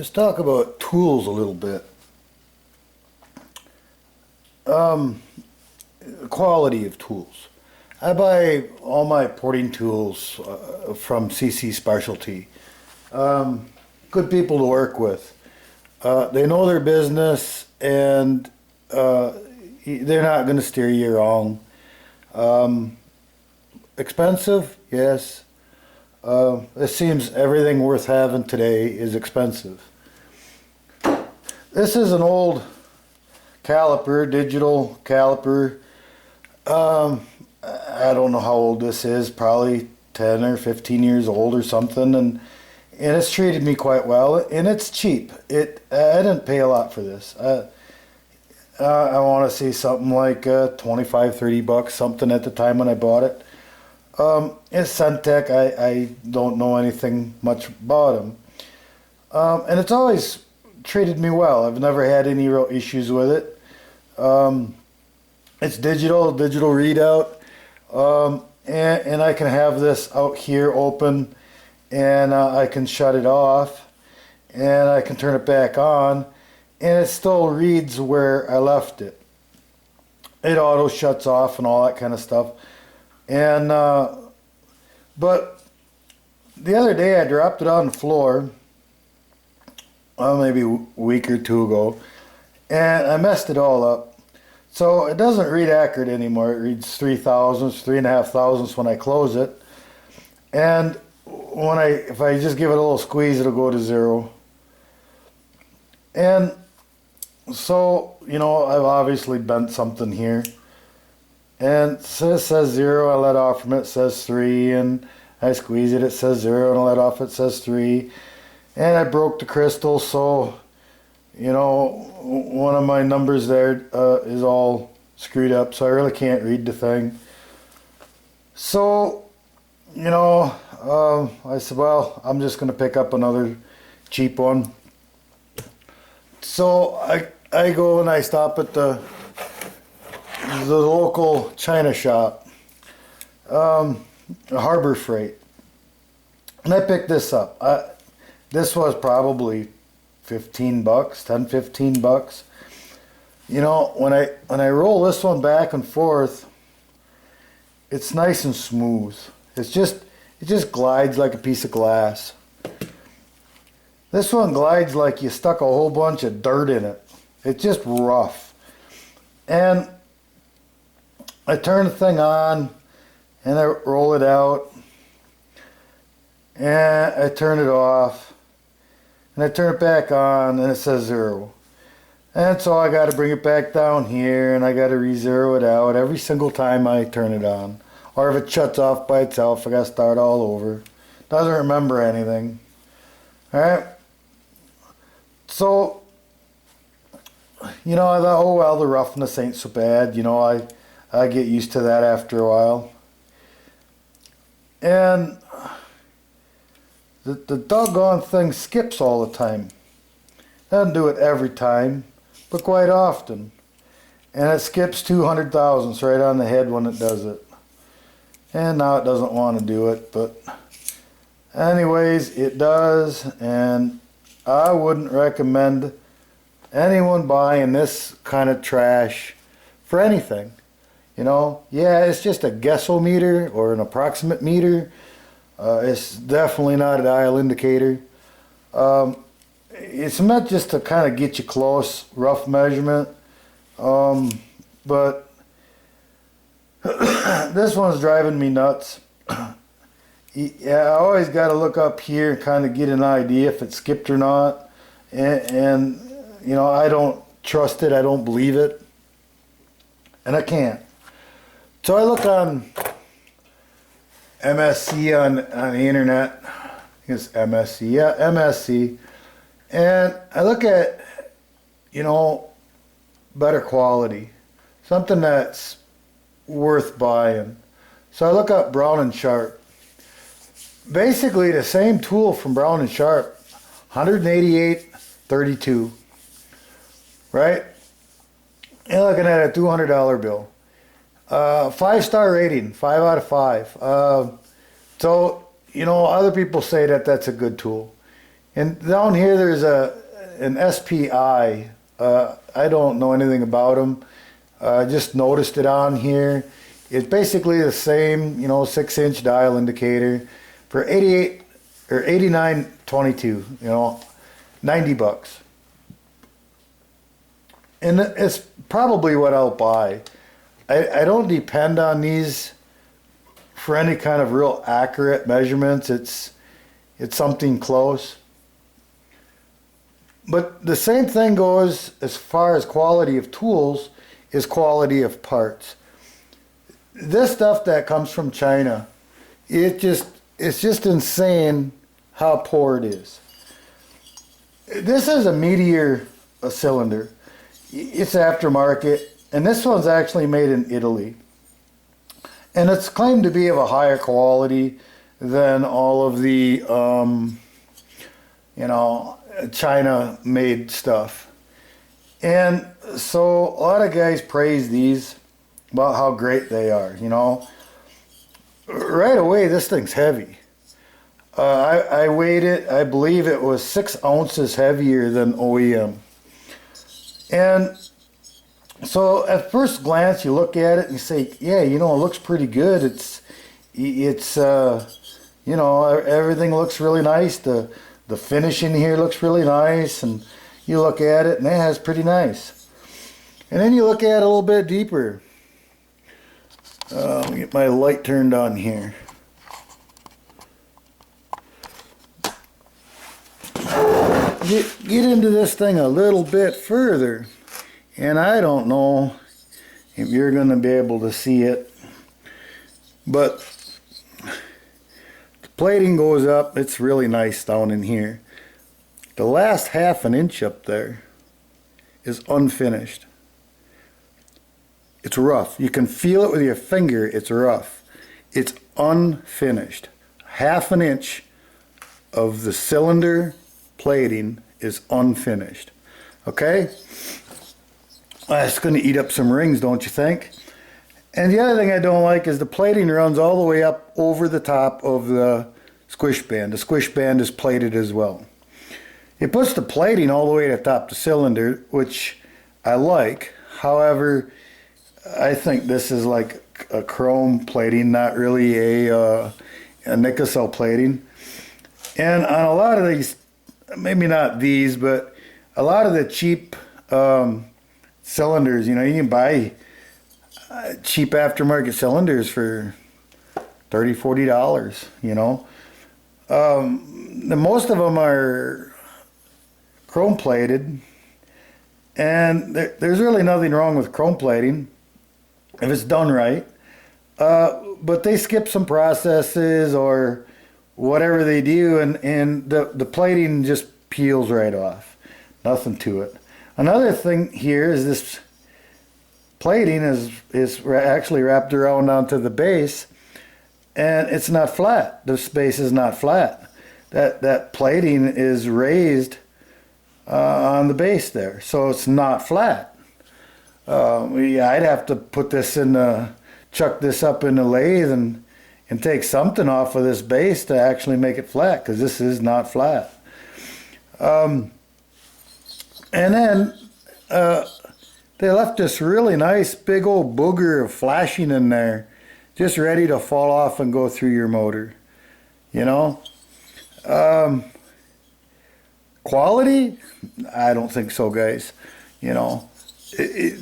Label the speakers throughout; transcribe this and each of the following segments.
Speaker 1: Let's talk about tools a little bit. Quality of tools. I buy all my porting tools from CC Specialty. Good people to work with. They know their business, and they're not going to steer you wrong. Expensive? Yes. It seems everything worth having today is expensive. This is an old caliper, digital caliper. I don't know how old this is, probably 10 or 15 years old or something, and it's treated me quite well, and it's cheap. I didn't pay a lot for this. I want to say something like 25, 30 bucks, something at the time when I bought it. It's Centec. I don't know anything much about them. And it's always treated me well. I've never had any real issues with it. It's digital readout. And I can have this out here open, and I can shut it off, and I can turn it back on, and it still reads where I left it. It auto shuts off and all that kind of stuff. And but the other day I dropped it on the floor, maybe a week or two ago, and I messed it all up. So it doesn't read accurate anymore. It reads 3,000ths, 3.5 thousandths when I close it. And if I just give it a little squeeze, it'll go to 0. And so, I've obviously bent something here. And so it says 0, I let off from it, it says 3, and I squeeze it, it says 0, and I let off, it says 3. And I broke the crystal, so, one of my numbers there is all screwed up, so I really can't read the thing. So, I said, well, I'm just going to pick up another cheap one. So I go and I stop at the local China shop, Harbor Freight, and I picked this up. This was probably 15 bucks, 10, 15 bucks. When I roll this one back and forth, it's nice and smooth. It just glides like a piece of glass. This one glides like you stuck a whole bunch of dirt in it. It's just rough. And I turn the thing on, and I roll it out, and I turn it off, and I turn it back on, and it says 0. And so I got to bring it back down here, and I got to re-zero it out every single time I turn it on. Or if it shuts off by itself, I got to start all over. Doesn't remember anything. Alright? So, I thought, oh well, the roughness ain't so bad. I get used to that after a while. And the doggone thing skips all the time. Doesn't do it every time, but quite often. And it skips 200 thousandths right on the head when it does it. And now it doesn't want to do it, but anyways, it does, and I wouldn't recommend anyone buying this kind of trash for anything. Yeah, it's just a guessometer or an approximate meter. It's definitely not a dial indicator. It's meant just to kind of get you close, rough measurement. But this one's driving me nuts. Yeah, I always got to look up here and kind of get an idea if it skipped or not. And I don't trust it. I don't believe it. And I can't. So I look on MSC on the internet. I think it's MSC. Yeah, MSC. And I look at, better quality. Something that's worth buying. So I look up Brown and Sharp. Basically the same tool from Brown and Sharp, 188.32, right? You're looking at a $200 bill. 5-star rating, 5 out of 5. So, other people say that that's a good tool. And down here there's an SPI. I don't know anything about them. I just noticed it on here. It's basically the same, 6-inch dial indicator for 88 or 89.22, $90. And it's probably what I'll buy. I don't depend on these for any kind of real accurate measurements. It's something close. But the same thing goes as far as quality of tools is quality of parts. This stuff that comes from China, it's just insane how poor it is. This is a Meteor cylinder. It's aftermarket, and this one's actually made in Italy. And it's claimed to be of a higher quality than all of the, China-made stuff. And so a lot of guys praise these about how great they are, Right away, this thing's heavy. I weighed it, I believe it was 6 ounces heavier than OEM. And so at first glance, you look at it and you say, yeah, it looks pretty good. Everything looks really nice. The finish in here looks really nice, and you look at it and it's pretty nice. And then you look at it a little bit deeper. Let me get my light turned on here. Get into this thing a little bit further, and I don't know if you're going to be able to see it, but the plating goes up. It's really nice down in here. The last ½ an inch up there is unfinished. It's rough. You can feel it with your finger. It's rough. It's unfinished. ½ an inch of the cylinder plating is unfinished. Okay? That's going to eat up some rings, don't you think? And the other thing I don't like is the plating runs all the way up over the top of the squish band. The squish band is plated as well. It puts the plating all the way to the top of the cylinder, which I like. However, I think this is like a chrome plating, not really a nickel cell plating. And on a lot of these, maybe not these, but a lot of the cheap cylinders, you can buy cheap aftermarket cylinders for $30, $40, most of them are chrome plated, and there's really nothing wrong with chrome plating if it's done right, but they skip some processes or whatever they do, and the plating just peels right off. Nothing to it. Another thing here is this plating is actually wrapped around onto the base, and it's not flat. The base is not flat. That plating is raised on the base there, so it's not flat. I'd have to put this chuck this up in the lathe and take something off of this base to actually make it flat, because this is not flat. And then they left this really nice big old booger of flashing in there, just ready to fall off and go through your motor. Quality? I don't think so, guys.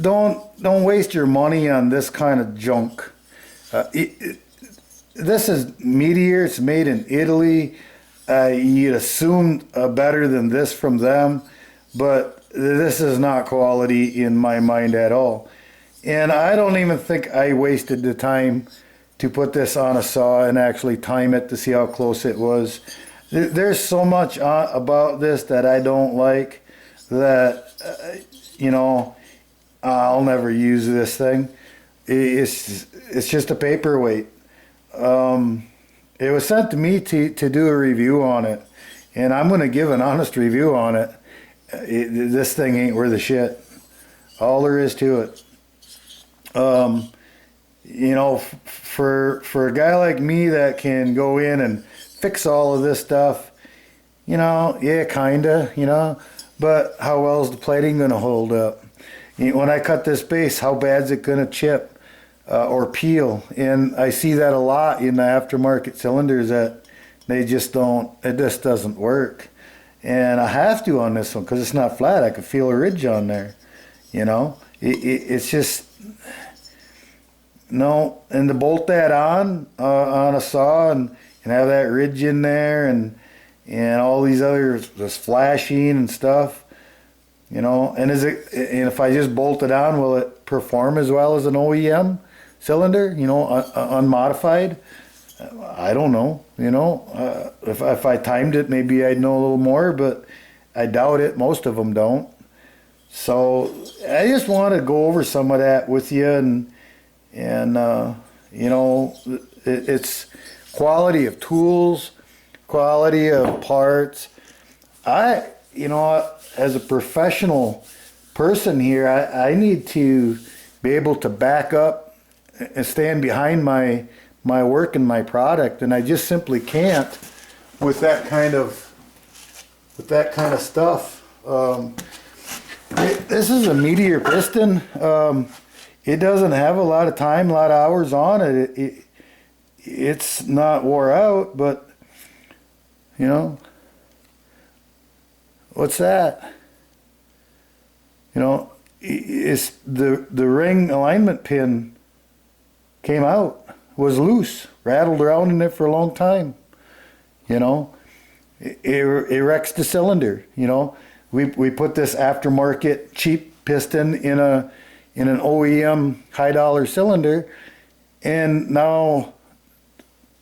Speaker 1: Don't waste your money on this kind of junk. This is Meteor. It's made in Italy. You'd assume better than this from them, but this is not quality in my mind at all. And I don't even think I wasted the time to put this on a saw and actually time it to see how close it was. There's so much about this that I don't like that, I'll never use this thing. It's just a paperweight. It was sent to me to do a review on it, and I'm going to give an honest review on it. This thing ain't worth a shit. All there is to it. For a guy like me that can go in and fix all of this stuff, Yeah, kinda, but how well is the plating gonna hold up? When I cut this base, how bad is it gonna chip or peel? And I see that a lot in the aftermarket cylinders that they just don't, it just doesn't work. And I have to on this one because it's not flat. I can feel a ridge on there, it's just, no, and to bolt that on a saw and have that ridge in there and all these other this flashing and stuff, and if I just bolt it on, will it perform as well as an OEM cylinder, unmodified? I don't know, if I timed it, maybe I'd know a little more, but I doubt it. Most of them don't. So I just want to go over some of that with you, and it's quality of tools, quality of parts. As a professional person here, I need to be able to back up and stand behind my work and my product, and I just simply can't with that kind of stuff. This is a Meteor piston. It doesn't have a lot of time, a lot of hours on it. It's not wore out, but what's that? It's the ring alignment pin came out, was loose, rattled around in it for a long time. It wrecks the cylinder. We put this aftermarket cheap piston in an OEM high dollar cylinder, and now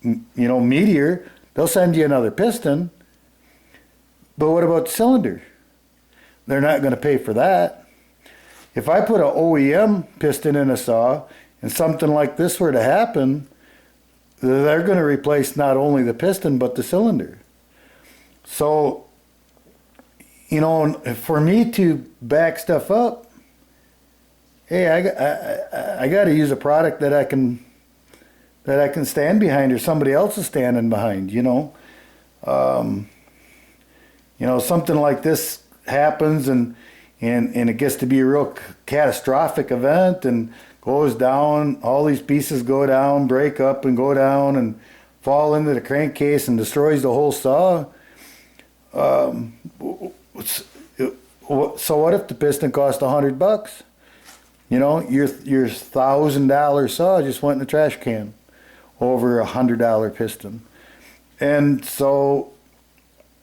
Speaker 1: Meteor, they'll send you another piston, but what about the cylinder? They're not going to pay for that. If I put an OEM piston in a saw and something like this were to happen, they're going to replace not only the piston but the cylinder. So for me to back stuff up, hey, I got to use a product that I can stand behind, or somebody else is standing behind. Something like this happens, and it gets to be a real catastrophic event, and goes down. All these pieces go down, break up, and go down, and fall into the crankcase and destroys the whole saw. So what if the piston cost $100? Your $1,000 saw just went in the trash can over $100 piston. And so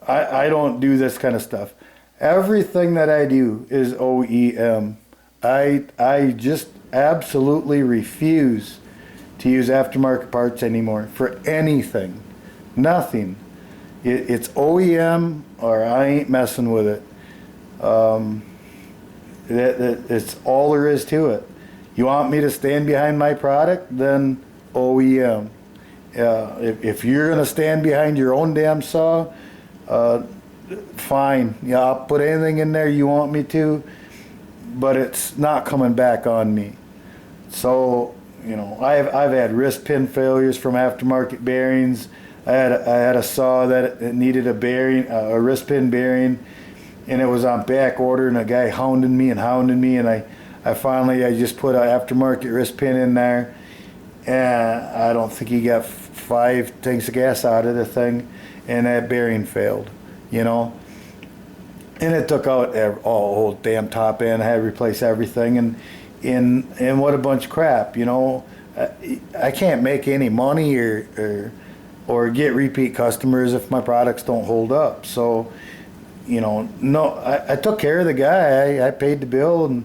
Speaker 1: I don't do this kind of stuff. Everything that I do is OEM. I just absolutely refuse to use aftermarket parts anymore for anything. Nothing. It's OEM, or I ain't messing with it. It's all there is to it. You want me to stand behind my product, then OEM. If you're going to stand behind your own damn saw, fine. Yeah, I'll put anything in there you want me to, but it's not coming back on me. So, I've had wrist pin failures from aftermarket bearings. I had a saw that it needed a wrist pin bearing, and it was on back order, and a guy hounding me, and I finally just put an aftermarket wrist pin in there, and I don't think he got 5 tanks of gas out of the thing, and that bearing failed, and it took out all whole damn top end. I had to replace everything, and what a bunch of crap, I can't make any money or get repeat customers if my products don't hold up. So, no, I took care of the guy. I paid the bill and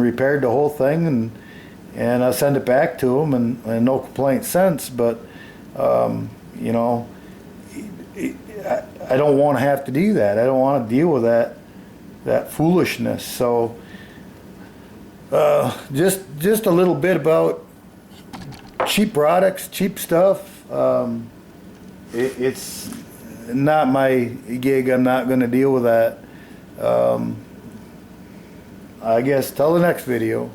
Speaker 1: repaired the whole thing, and I sent it back to him, and no complaints since. But I don't want to have to do that. I don't want to deal with that foolishness. So just a little bit about cheap products, cheap stuff. It's not my gig. I'm not going to deal with that. I guess till the next video.